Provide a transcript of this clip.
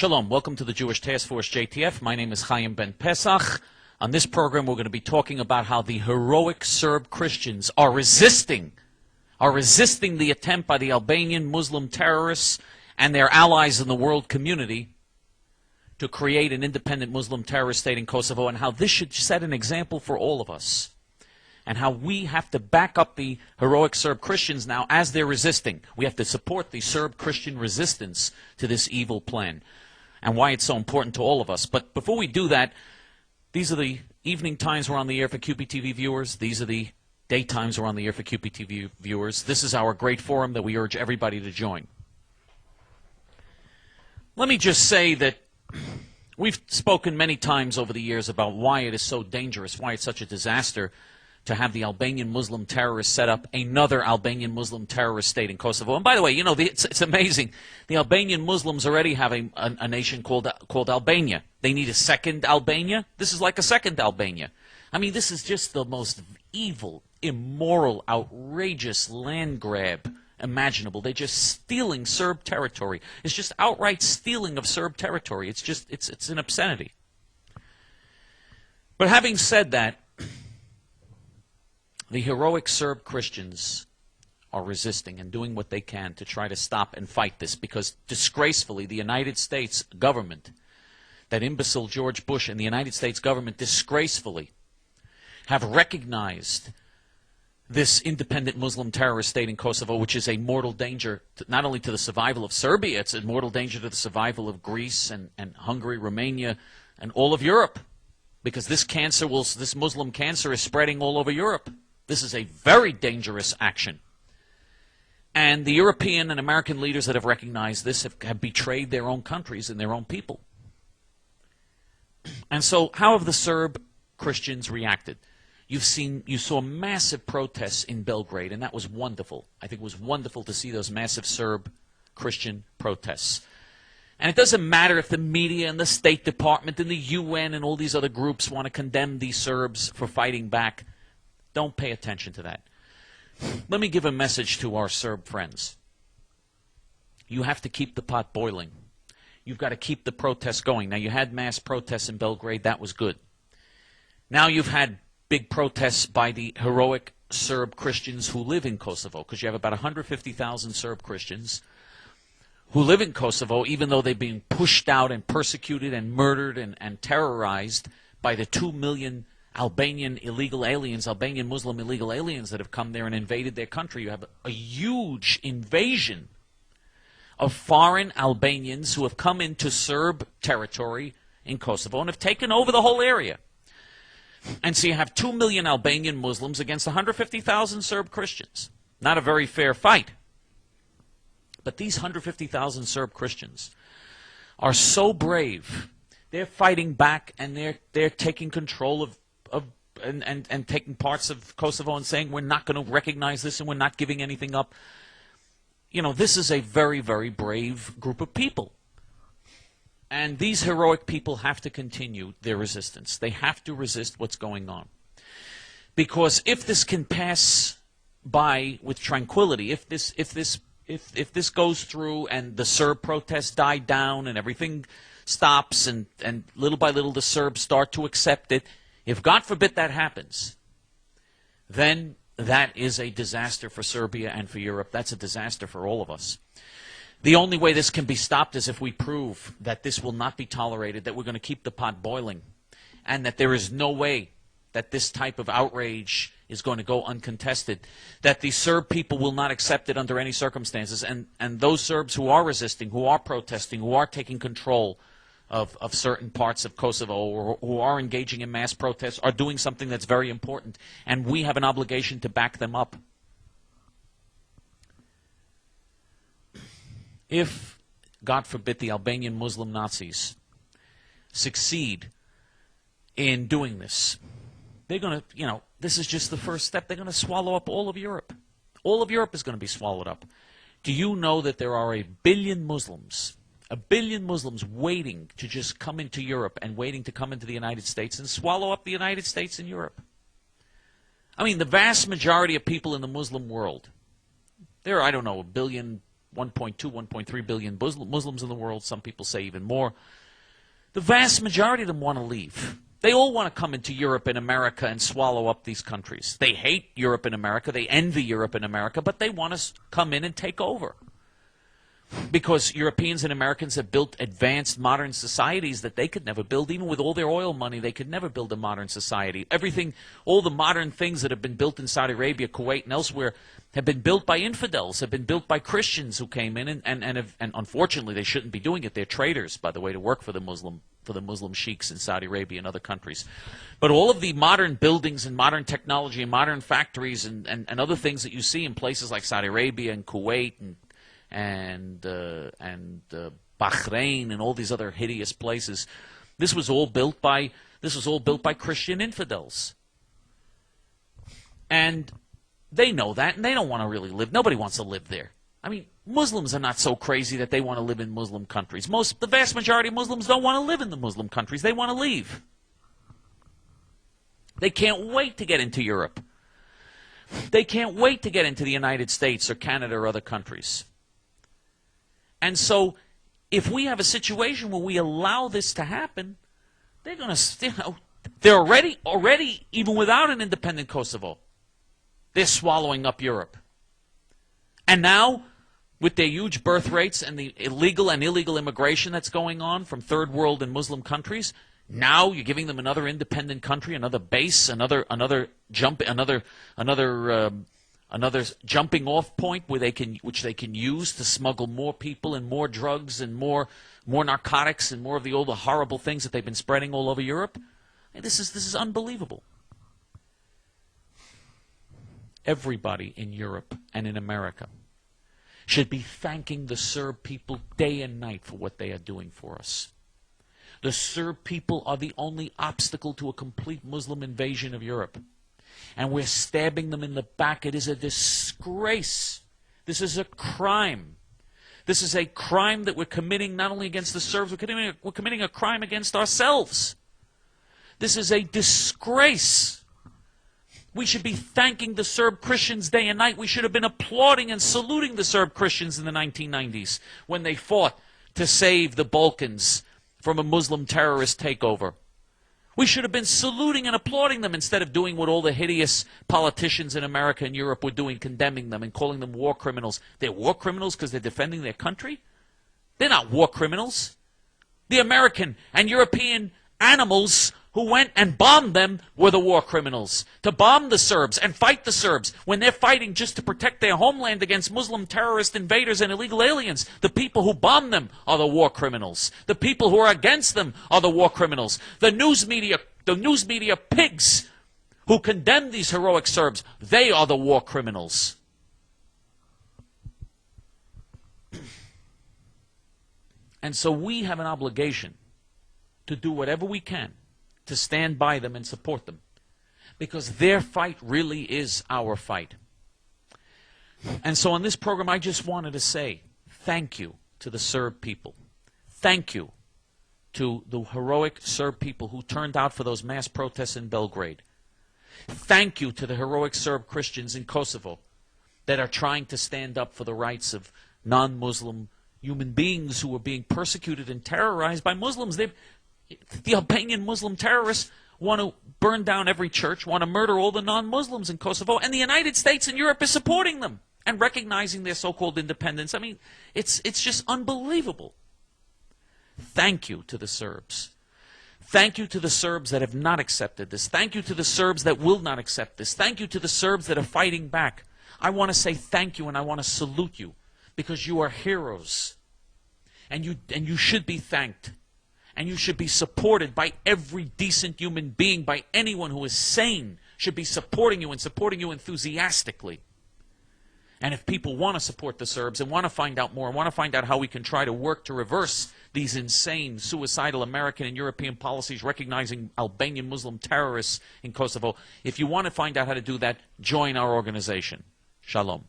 Shalom, welcome to the Jewish Task Force JTF. My name is Chaim Ben Pesach. On this program we're going to be talking about how the heroic Serb Christians are resisting the attempt by the Albanian Muslim terrorists and their allies in the world community to create an independent Muslim terrorist state in Kosovo, and how this should set an example for all of us, and how we have to back up the heroic Serb Christians now as they're resisting. We have to support the Serb Christian resistance to this evil plan, and why it's so important to all of us. But before we do that, these are the evening times we're on the air for QPTV viewers. These are the daytimes we're on the air for QPTV viewers. This is our great forum that we urge everybody to join. Let me just say that we've spoken many times over the years about why it is so dangerous, why it's such a disaster to have the Albanian Muslim terrorists set up another Albanian Muslim terrorist state in Kosovo. And by the way, you know, it's amazing. The Albanian Muslims already have a nation called Albania. They need a second Albania? This is like a second Albania. I mean, this is just the most evil, immoral, outrageous land grab imaginable. They're just stealing Serb territory. It's just outright stealing of Serb territory. It's an obscenity. But having said that, the heroic Serb Christians are resisting and doing what they can to try to stop and fight this, because disgracefully the United States government, that imbecile George Bush and the United States government disgracefully have recognized this independent Muslim terrorist state in Kosovo, which is a mortal danger not only to the survival of Serbia, it's a mortal danger to the survival of Greece and Hungary, Romania, and all of Europe, because this Muslim cancer is spreading all over Europe. This is a very dangerous action. And the European and American leaders that have recognized this have betrayed their own countries and their own people. And so how have the Serb Christians reacted? You saw massive protests in Belgrade, and that was wonderful. I think it was wonderful to see those massive Serb Christian protests. And it doesn't matter if the media and the State Department and the UN and all these other groups want to condemn these Serbs for fighting back. Don't pay attention to that. Let me give a message to our Serb friends. You have to keep the pot boiling. You've got to keep the protests going. Now, you had mass protests in Belgrade. That was good. Now you've had big protests by the heroic Serb Christians who live in Kosovo, because you have about 150,000 Serb Christians who live in Kosovo, even though they've been pushed out and persecuted and murdered and terrorized by the 2 million Albanian illegal aliens, Albanian Muslim illegal aliens that have come there and invaded their country. You have a huge invasion of foreign Albanians who have come into Serb territory in Kosovo and have taken over the whole area. And so you have 2 million Albanian Muslims against 150,000 Serb Christians. Not a very fair fight. But these 150,000 Serb Christians are so brave. They're fighting back, and they're taking control and taking parts of Kosovo and saying, we're not going to recognize this and we're not giving anything up. You know, this is a very, very brave group of people. And these heroic people have to continue their resistance. They have to resist what's going on. Because if this can pass by with tranquility, if this goes through and the Serb protests die down and everything stops and little by little the Serbs start to accept it, if God forbid that happens, then that is a disaster for Serbia and for Europe. That's a disaster for all of us. The only way this can be stopped is if we prove that this will not be tolerated, that we're going to keep the pot boiling, and that there is no way that this type of outrage is going to go uncontested, that the Serb people will not accept it under any circumstances, and those Serbs who are resisting, who are protesting, who are taking control of certain parts of Kosovo, or who are engaging in mass protests, are doing something that's very important, and we have an obligation to back them up. If, God forbid, the Albanian Muslim Nazis succeed in doing this, they're going to, you know, this is just the first step. They're going to swallow up all of Europe. All of Europe is going to be swallowed up. Do you know that there are 1 billion Muslims waiting to just come into Europe and waiting to come into the United States and swallow up the United States and Europe? I mean, the vast majority of people in the Muslim world, there are, I don't know, 1 billion 1.2, 1.3 billion Muslims in the world. Some people say even more. The vast majority of them want to leave. They all want to come into Europe and America and swallow up these countries. They hate Europe and America. They envy Europe and America, but they want to come in and take over. Because Europeans and Americans have built advanced modern societies that they could never build. Even with all their oil money, they could never build a modern society. Everything, all the modern things that have been built in Saudi Arabia, Kuwait, and elsewhere have been built by infidels, have been built by Christians who came in, and unfortunately they shouldn't be doing it. They're traitors, by the way, to work for the Muslim sheiks in Saudi Arabia and other countries. But all of the modern buildings and modern technology and modern factories and other things that you see in places like Saudi Arabia and Kuwait and Bahrain and all these other hideous places, this was all built by Christian infidels. And they know that, and they don't want to really live. Nobody wants to live there. I mean, Muslims are not so crazy that they want to live in Muslim countries. The vast majority of Muslims don't want to live in the Muslim countries. They want to leave. They can't wait to get into Europe. They can't wait to get into the United States or Canada or other countries. And so, if we have a situation where we allow this to happen, they're going to, they're already, even without an independent Kosovo, they're swallowing up Europe. And now, with their huge birth rates and the illegal and illegal immigration that's going on from third world and Muslim countries, now you're giving them another independent country, another base, another jumping off point which they can use to smuggle more people and more drugs and more narcotics and more of all the horrible things that they've been spreading all over Europe. And this is unbelievable. Everybody in Europe and in America should be thanking the Serb people day and night for what they are doing for us. The Serb people are the only obstacle to a complete Muslim invasion of Europe. And we're stabbing them in the back. It is a disgrace. This is a crime. This is a crime that we're committing not only against the Serbs, we're committing a crime against ourselves. This is a disgrace. We should be thanking the Serb Christians day and night. We should have been applauding and saluting the Serb Christians in the 1990s when they fought to save the Balkans from a Muslim terrorist takeover. We should have been saluting and applauding them instead of doing what all the hideous politicians in America and Europe were doing, condemning them and calling them war criminals. They're war criminals because they're defending their country? They're not war criminals. The American and European animals who went and bombed them were the war criminals. To bomb the Serbs and fight the Serbs when they're fighting just to protect their homeland against Muslim terrorist invaders and illegal aliens. The people who bomb them are the war criminals. The people who are against them are the war criminals. The news media pigs who condemn these heroic Serbs, they are the war criminals. And so we have an obligation to do whatever we can to stand by them and support them, because their fight really is our fight. And so on this program, I just wanted to say thank you to the Serb people. Thank you to the heroic Serb people who turned out for those mass protests in Belgrade. Thank you to the heroic Serb Christians in Kosovo that are trying to stand up for the rights of non-Muslim human beings who are being persecuted and terrorized by Muslims. The Albanian Muslim terrorists want to burn down every church, want to murder all the non-Muslims in Kosovo, and the United States and Europe is supporting them and recognizing their so-called independence. I mean, it's just unbelievable. Thank you to the Serbs. Thank you to the Serbs that have not accepted this. Thank you to the Serbs that will not accept this. Thank you to the Serbs that are fighting back. I want to say thank you and I want to salute you because you are heroes. And you should be thanked. And you should be supported by every decent human being, by anyone who is sane, should be supporting you and supporting you enthusiastically. And if people want to support the Serbs and want to find out more and want to find out how we can try to work to reverse these insane, suicidal American and European policies recognizing Albanian Muslim terrorists in Kosovo, if you want to find out how to do that, join our organization. Shalom.